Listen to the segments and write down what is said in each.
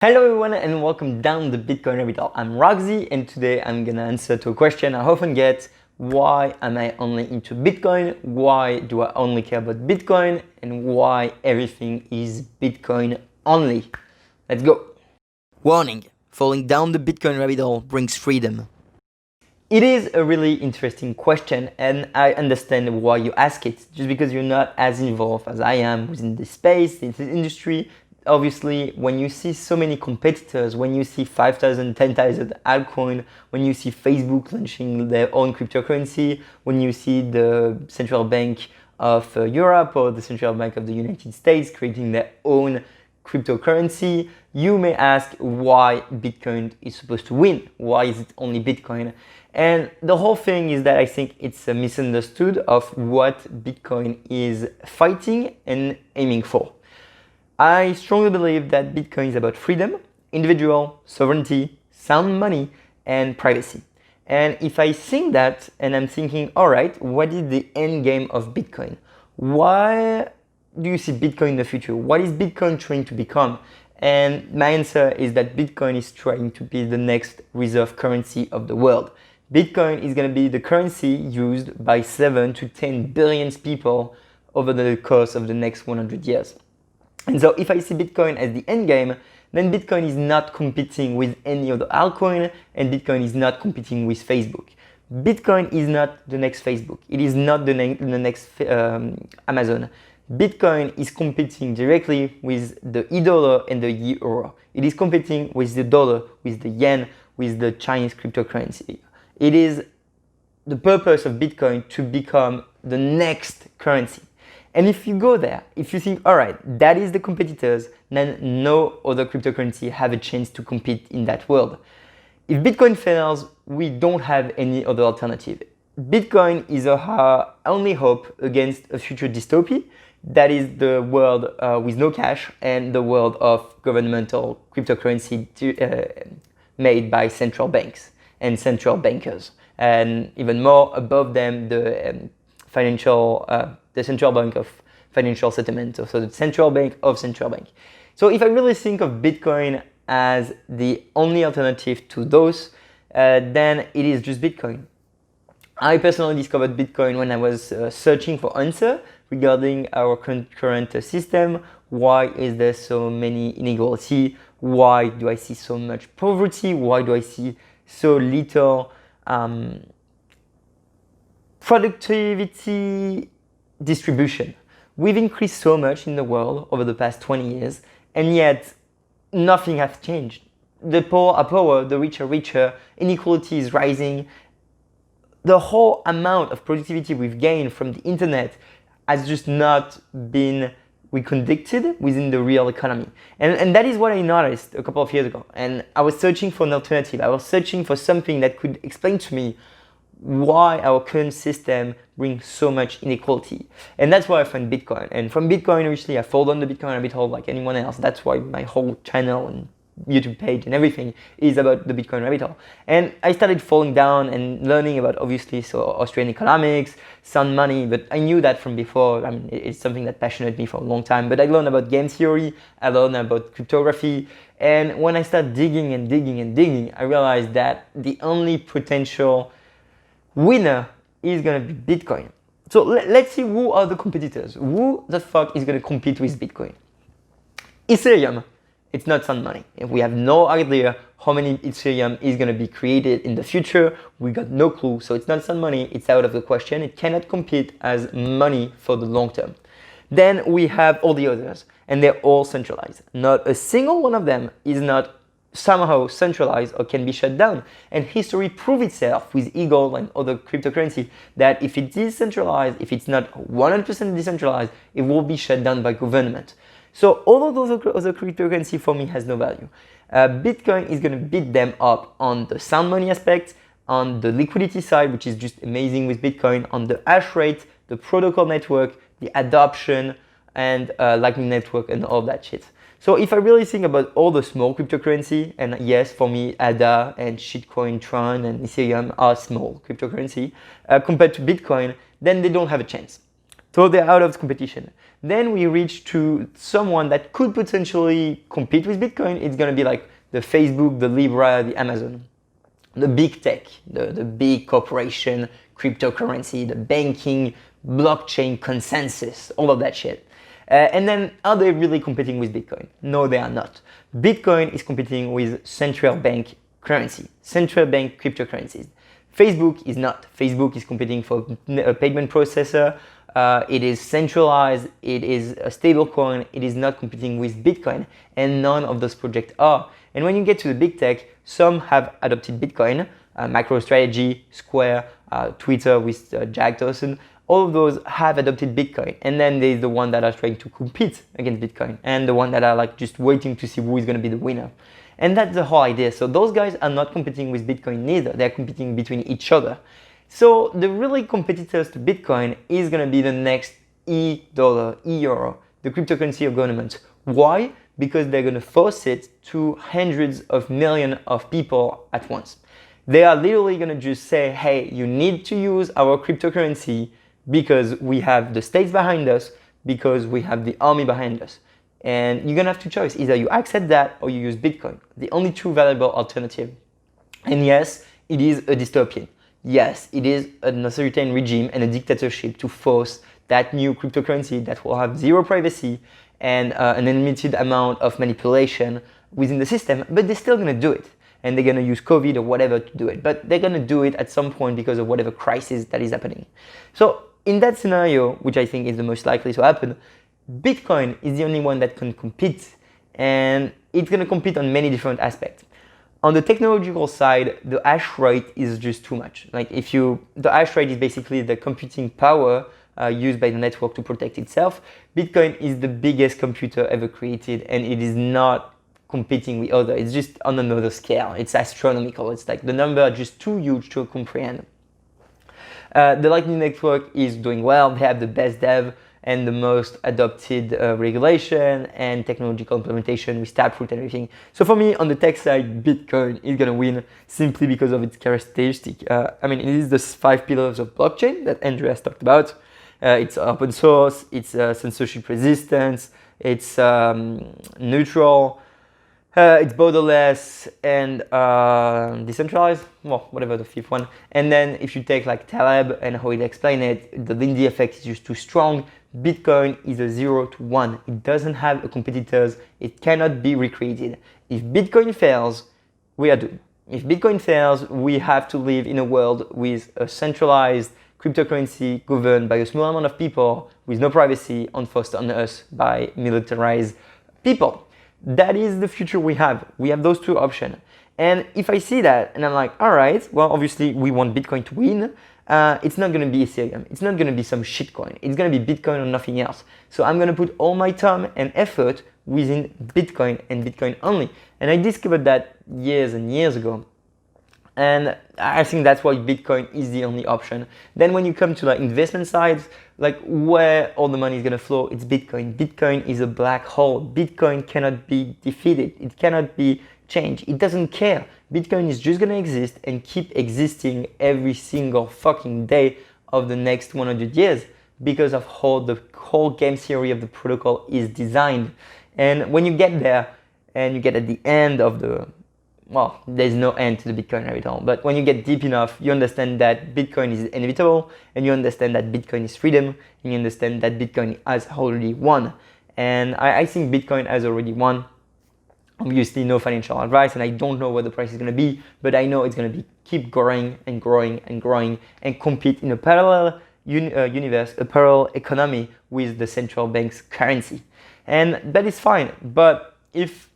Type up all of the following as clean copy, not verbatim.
Hello everyone and welcome down the Bitcoin rabbit hole. I'm Roxy and today I'm gonna answer to a question I often get. Why am I only into Bitcoin? Why do I only care about Bitcoin? And why everything is Bitcoin only? Let's go. Warning, falling down the Bitcoin rabbit hole brings freedom. It is a really interesting question and I understand why you ask it. Just because you're not as involved as I am within this space, in this industry. Obviously, when you see so many competitors, when you see 5,000, 10,000 altcoin, when you see Facebook launching their own cryptocurrency, when you see the central bank of Europe or the central bank of the United States creating their own cryptocurrency, you may ask why Bitcoin is supposed to win. Why is it only Bitcoin? And the whole thing is that I think it's a misunderstood of what Bitcoin is fighting and aiming for. I strongly believe that Bitcoin is about freedom, individual, sovereignty, sound money, and privacy. And if I think that and I'm thinking, all right, what is the end game of Bitcoin? Why do you see Bitcoin in the future? What is Bitcoin trying to become? And my answer is that Bitcoin is trying to be the next reserve currency of the world. Bitcoin is going to be the currency used by 7 to 10 billion people over the course of the next 100 years. And so if I see Bitcoin as the end game, then Bitcoin is not competing with any other altcoin and Bitcoin is not competing with Facebook. Bitcoin is not the next Facebook. It is not the next Amazon. Bitcoin is competing directly with the e-dollar and the euro. It is competing with the dollar, with the yen, with the Chinese cryptocurrency. It is the purpose of Bitcoin to become the next currency. And if you go there, if you think, all right, that is the competitors, then no other cryptocurrency have a chance to compete in that world. If Bitcoin fails, we don't have any other alternative. Bitcoin is our only hope against a future dystopia. That is the world with no cash and the world of governmental cryptocurrency made by central banks and central bankers. And even more above them, the central bank of financial settlement, so the central bank of central bank. So if I really think of Bitcoin as the only alternative to those, then it is just Bitcoin. I personally discovered Bitcoin when I was searching for answer regarding our current system. Why is there so many inequality? Why do I see so much poverty? Why do I see so little productivity distribution? We've increased so much in the world over the past 20 years, and yet nothing has changed. The poor are poorer, the rich are richer, inequality is rising. The whole amount of productivity we've gained from the internet has just not been reconducted within the real economy. And that is what I noticed a couple of years ago. And I was searching for an alternative. I was searching for something that could explain to me why our current system brings so much inequality. And that's why I found Bitcoin. And from Bitcoin, obviously, I fall down the Bitcoin rabbit hole like anyone else. That's why my whole channel and YouTube page and everything is about the Bitcoin rabbit hole. And I started falling down and learning about, obviously, so Australian economics, sound money, but I knew that from before. I mean, it's something that passionate me for a long time. But I learned about game theory, I learned about cryptography. And when I started digging and digging and digging, I realized that the only potential winner is going to be Bitcoin. So let's see who are the competitors. Who the fuck is going to compete with Bitcoin? Ethereum. It's not sound money. If we have no idea how many Ethereum is going to be created in the future, we got no clue. So it's not sound money. It's out of the question. It cannot compete as money for the long term. Then we have all the others, and they're all centralized. Not a single one of them is not somehow centralized or can be shut down. And history proved itself with Eagle and other cryptocurrency that if it is centralized, if it's not 100% decentralized, it will be shut down by government. So all of those other cryptocurrency for me has no value. Bitcoin is going to beat them up on the sound money aspect, on the liquidity side, which is just amazing with Bitcoin, on the hash rate, the protocol network, the adoption, and Lightning Network and all that shit. So if I really think about all the small cryptocurrency, and yes, for me, ADA and Shitcoin, Tron, and Ethereum are small cryptocurrency compared to Bitcoin, then they don't have a chance. So they're out of competition. Then we reach to someone that could potentially compete with Bitcoin. It's going to be like the Facebook, the Libra, the Amazon, the big tech, the big corporation, cryptocurrency, the banking, blockchain consensus, all of that shit. And then are they really competing with Bitcoin? No, they are not. Bitcoin is competing with central bank currency, central bank cryptocurrencies. Facebook is not. Facebook is competing for a payment processor. It is centralized, it is a stable coin, it is not competing with Bitcoin, and none of those projects are. And when you get to the big tech, some have adopted Bitcoin, MicroStrategy, Square, Twitter with Jack Dorsey, all of those have adopted Bitcoin. And then there's the one that are trying to compete against Bitcoin, and the one that are like just waiting to see who is going to be the winner. And that's the whole idea. So those guys are not competing with Bitcoin neither, they're competing between each other. So the really competitors to Bitcoin is going to be the next e-dollar, e-euro, the cryptocurrency of governments. Why? Because they're going to force it to hundreds of millions of people at once. They are literally going to just say, hey, you need to use our cryptocurrency because we have the states behind us, because we have the army behind us. And you're going to have two choices. Either you accept that or you use Bitcoin. The only true valuable alternative. And yes, it is a dystopian. Yes, it is an authoritarian regime and a dictatorship to force that new cryptocurrency that will have zero privacy and an unlimited amount of manipulation within the system, but they're still going to do it. And they're going to use COVID or whatever to do it, but they're going to do it at some point because of whatever crisis that is happening. So in that scenario, which I think is the most likely to happen, Bitcoin is the only one that can compete, and it's going to compete on many different aspects. On the technological side, the hash rate is just too much. Like the hash rate is basically the computing power used by the network to protect itself. Bitcoin is the biggest computer ever created, and it is not competing with other. It's just on another scale. It's astronomical. It's like the number are just too huge to comprehend. The Lightning Network is doing well. They have the best dev and the most adopted regulation and technological implementation with Taproot and everything. So for me, on the tech side, Bitcoin is going to win simply because of its characteristic. It is the 5 pillars of blockchain that Andreas talked about. It's open source, it's censorship resistance, it's neutral, it's borderless and decentralized, well, whatever the fifth one. And then if you take like Taleb and how he explained it, the Lindy effect is just too strong. Bitcoin is a 0 to 1. It doesn't have a competitors. It cannot be recreated. If Bitcoin fails, we are doomed. If Bitcoin fails, we have to live in a world with a centralized cryptocurrency governed by a small amount of people with no privacy enforced on us by militarized people. That is the future we have. We have those two options. And if I see that and I'm like, all right, well, obviously we want Bitcoin to win. It's not going to be Ethereum. It's not going to be some shitcoin. It's going to be Bitcoin or nothing else. So I'm going to put all my time and effort within Bitcoin and Bitcoin only. And I discovered that years and years ago. And I think that's why Bitcoin is the only option. Then when you come to like investment sides, like where all the money is going to flow, it's Bitcoin. Bitcoin is a black hole. Bitcoin cannot be defeated. It cannot be changed. It doesn't care. Bitcoin is just going to exist and keep existing every single fucking day of the next 100 years because of how the whole game theory of the protocol is designed. And when you get there and you get at the end of the, well, there's no end to the Bitcoin rabbit hole, but when you get deep enough, you understand that Bitcoin is inevitable, and you understand that Bitcoin is freedom, and you understand that Bitcoin has already won. And I think Bitcoin has already won. Obviously, no financial advice, and I don't know what the price is going to be, but I know it's going to be keep growing and growing and growing and compete in a parallel universe, a parallel economy with the central bank's currency. And that is fine, but if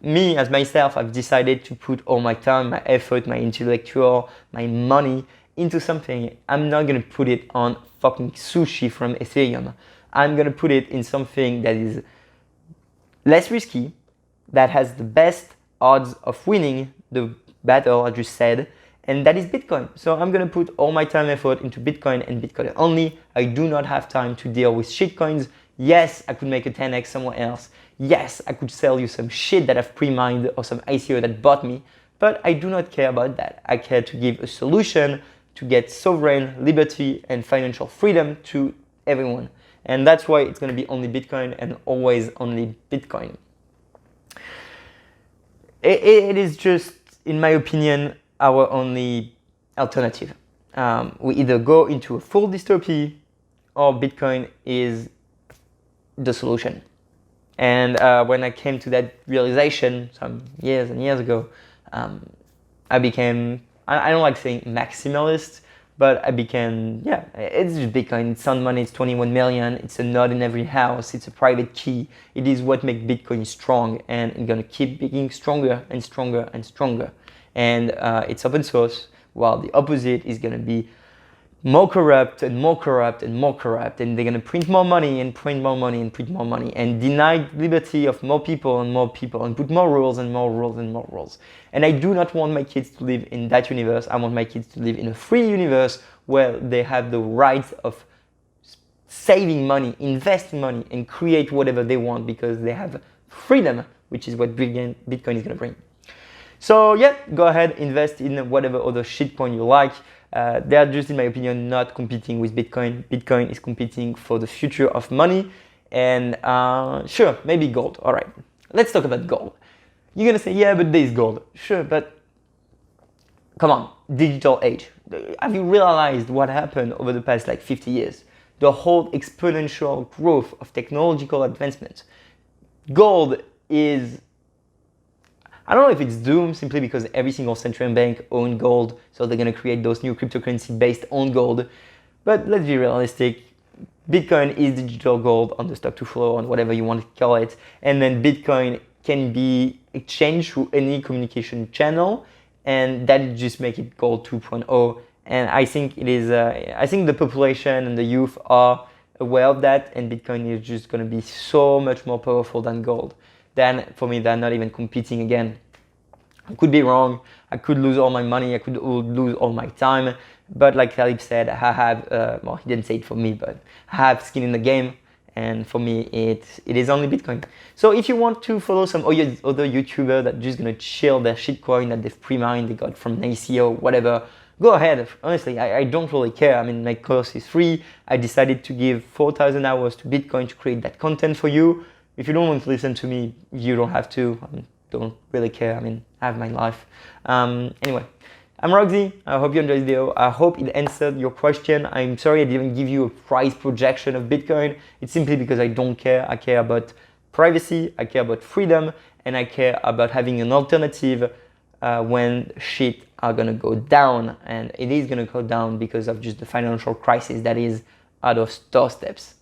me as myself, I've decided to put all my time, my effort, my intellectual, my money into something, I'm not going to put it on fucking sushi from Ethereum. I'm going to put it in something that is less risky, that has the best odds of winning the battle, I just said, and that is Bitcoin. So I'm going to put all my time and effort into Bitcoin and Bitcoin only. I do not have time to deal with shitcoins. Yes, I could make a 10x somewhere else. Yes, I could sell you some shit that I've pre-mined or some ICO that bought me, but I do not care about that. I care to give a solution to get sovereign liberty and financial freedom to everyone. And that's why it's going to be only Bitcoin and always only Bitcoin. It is just, in my opinion, our only alternative. We either go into a full dystopia or Bitcoin is the solution. And when I came to that realization some years and years ago, I became, I don't like saying maximalist, but I became, yeah, it's just Bitcoin. It's sound money, it's 21 million, it's a node in every house, it's a private key. It is what makes Bitcoin strong, and it's gonna keep being stronger and stronger and stronger. And it's open source, while the opposite is gonna be more corrupt and more corrupt and more corrupt, and they're going to print more money and print more money and print more money and deny liberty of more people and put more rules and more rules and more rules. And I do not want my kids to live in that universe. I want my kids to live in a free universe where they have the right of saving money, investing money, and create whatever they want because they have freedom, which is what Bitcoin is going to bring. So yeah, go ahead, invest in whatever other shitcoin you like. They are just, in my opinion, not competing with Bitcoin. Bitcoin is competing for the future of money. And sure, maybe gold. All right, let's talk about gold. You're gonna say, yeah, but there's gold. Sure, but come on, digital age. Have you realized what happened over the past 50 years? The whole exponential growth of technological advancement. Gold is, I don't know if it's doomed simply because every single central bank owns gold, so they're going to create those new cryptocurrencies based on gold. But let's be realistic. Bitcoin is digital gold on the stock to flow, on whatever you want to call it. And then Bitcoin can be exchanged through any communication channel, and that just make it gold 2.0. And I think it is, I think the population and the youth are aware of that, and Bitcoin is just going to be so much more powerful than gold. Then for me, they're not even competing again. I could be wrong. I could lose all my money. I could lose all my time. But like Talib said, I have, well, he didn't say it for me, but I have skin in the game. And for me, it is only Bitcoin. So if you want to follow some other YouTubers that are just going to chill their shitcoin that they've pre-mined, they got from ICO, whatever, go ahead. Honestly, I don't really care. I mean, my course is free. I decided to give 4,000 hours to Bitcoin to create that content for you. If you don't want to listen to me, you don't have to. I don't really care. I mean, I have my life. Anyway, I'm Roxy. I hope you enjoyed the video. I hope it answered your question. I'm sorry I didn't give you a price projection of Bitcoin. It's simply because I don't care. I care about privacy, I care about freedom, and I care about having an alternative when shit are gonna go down. And it is gonna go down because of just the financial crisis that is out of doorsteps.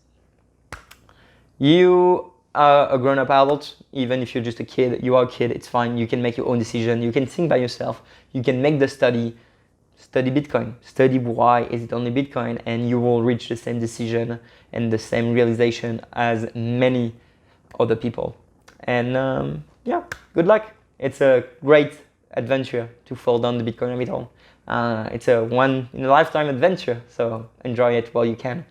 You are a grown-up adult, even if you're just a kid, you are a kid, it's fine. You can make your own decision. You can think by yourself. You can make the study Bitcoin, study why is it only Bitcoin, and you will reach the same decision and the same realization as many other people. And yeah, good luck. It's a great adventure to fall down the Bitcoin rabbit hole. It's a one-in-a-lifetime adventure, so enjoy it while you can.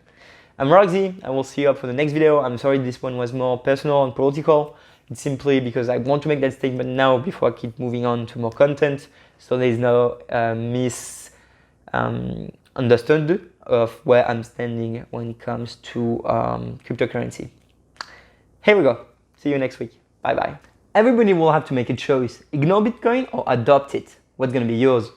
I'm Roxy. I will see you up for the next video. I'm sorry this one was more personal and political. It's simply because I want to make that statement now before I keep moving on to more content, so there's no misunderstanding of where I'm standing when it comes to cryptocurrency. Here we go. See you next week. Bye bye. Everybody will have to make a choice. Ignore Bitcoin or adopt it. What's going to be yours?